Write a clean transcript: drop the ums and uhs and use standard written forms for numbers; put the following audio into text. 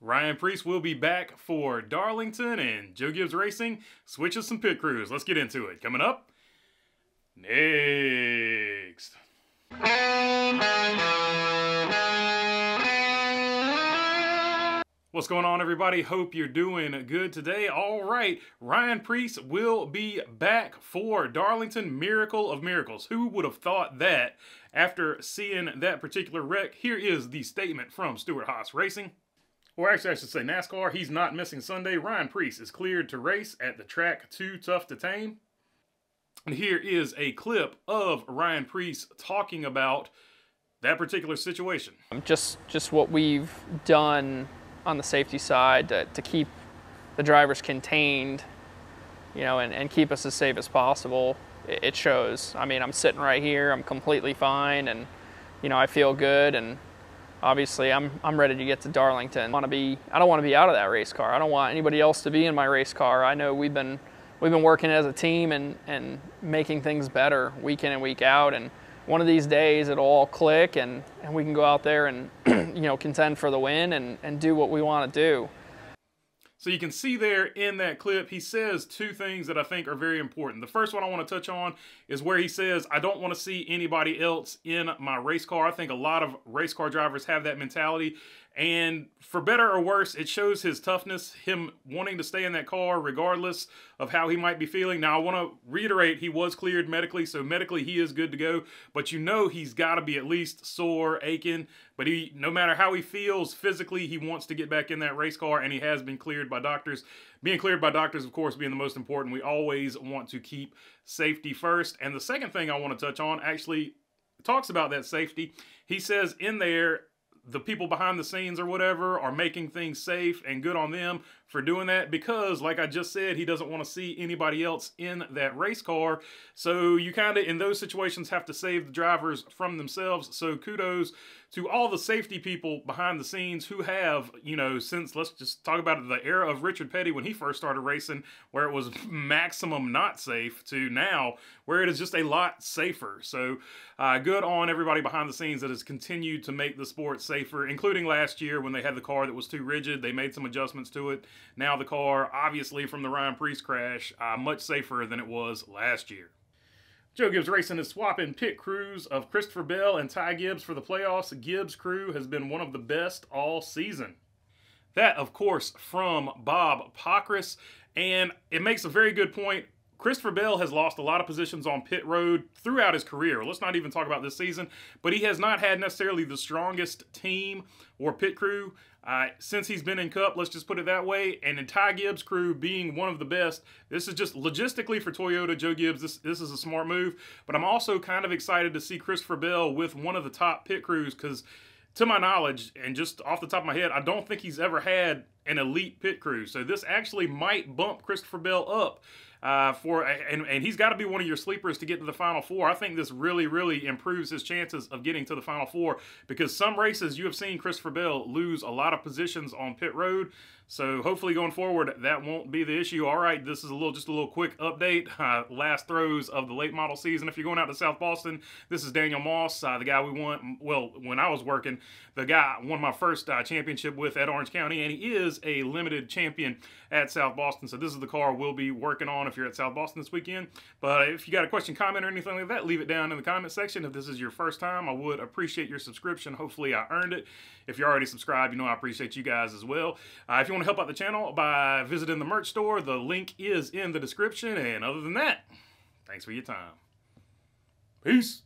Ryan Preece will be back for Darlington, and Joe Gibbs Racing switches some pit crews. Let's get into it. Coming up next. What's going on, everybody? Hope you're doing good today. All right, Ryan Preece will be back for Darlington. Miracle of miracles. Who would have thought that after seeing that particular wreck? Here is the statement from Stewart Haas Racing. Or actually, I should say NASCAR. He's not missing Sunday. Ryan Preece is cleared to race at the track Too Tough to Tame. And here is a clip of Ryan Preece talking about that particular situation. Just what we've done on the safety side to keep the drivers contained, you know, and keep us as safe as possible. It shows. I mean, I'm sitting right here. I'm completely fine, and you know, I feel good. And obviously, I'm ready to get to Darlington. I don't want to be out of that race car. I don't want anybody else to be in my race car. I know we've been working as a team and making things better week in and week out. And one of these days, it'll all click, and we can go out there and you know, contend for the win and do what we want to do. So you can see there in that clip, he says two things that I think are very important. The first one I want to touch on is where he says, I don't want to see anybody else in my race car. I think a lot of race car drivers have that mentality. And for better or worse, it shows his toughness, him wanting to stay in that car regardless of how he might be feeling. Now, I want to reiterate, he was cleared medically, so medically he is good to go. But you know he's got to be at least sore, aching. But no matter how he feels physically, he wants to get back in that race car, and he has been cleared by doctors. Being cleared by doctors, of course, being the most important. We always want to keep safety first. And the second thing I want to touch on actually talks about that safety. He says in there, the people behind the scenes or whatever are making things safe, and good on them for doing that, because like I just said, he doesn't want to see anybody else in that race car. So you kind of in those situations have to save the drivers from themselves. So kudos to all the safety people behind the scenes who have, you know, since, let's just talk about it, the era of Richard Petty when he first started racing, where it was maximum not safe, to now where it is just a lot safer. So good on everybody behind the scenes that has continued to make the sport safer, including last year when they had the car that was too rigid. They made some adjustments to it. Now the car, obviously from the Ryan Preece crash, much safer than it was last year. Joe Gibbs Racing is swapping pit crews of Christopher Bell and Ty Gibbs for the playoffs. Gibbs' crew has been one of the best all season. That, of course, from Bob Pockris, and it makes a very good point. Christopher Bell has lost a lot of positions on pit road throughout his career. Let's not even talk about this season, but he has not had necessarily the strongest team or pit crew since he's been in Cup, let's just put it that way. And in Ty Gibbs' crew being one of the best, this is just logistically for Toyota, Joe Gibbs, this is a smart move. But I'm also kind of excited to see Christopher Bell with one of the top pit crews, because to my knowledge, and just off the top of my head, I don't think he's ever had an elite pit crew. So this actually might bump Christopher Bell up. And he's got to be one of your sleepers to get to the Final Four. I think this really, really improves his chances of getting to the Final Four, because some races you have seen Christopher Bell lose a lot of positions on pit road. So hopefully going forward, that won't be the issue. All right, this is just a little quick update. Last throws of the late model season. If you're going out to South Boston, this is Daniel Moss, the guy we won, well, when I was working, the guy I won my first championship with at Orange County, and he is a limited champion at South Boston. So this is the car we'll be working on if you're at South Boston this weekend. But if you got a question, comment, or anything like that, leave it down in the comment section. If this is your first time, I would appreciate your subscription. Hopefully I earned it. If you're already subscribed, you know I appreciate you guys as well. If you want to help out the channel by visiting the merch store, the link is in the description. And other than that, thanks for your time. Peace.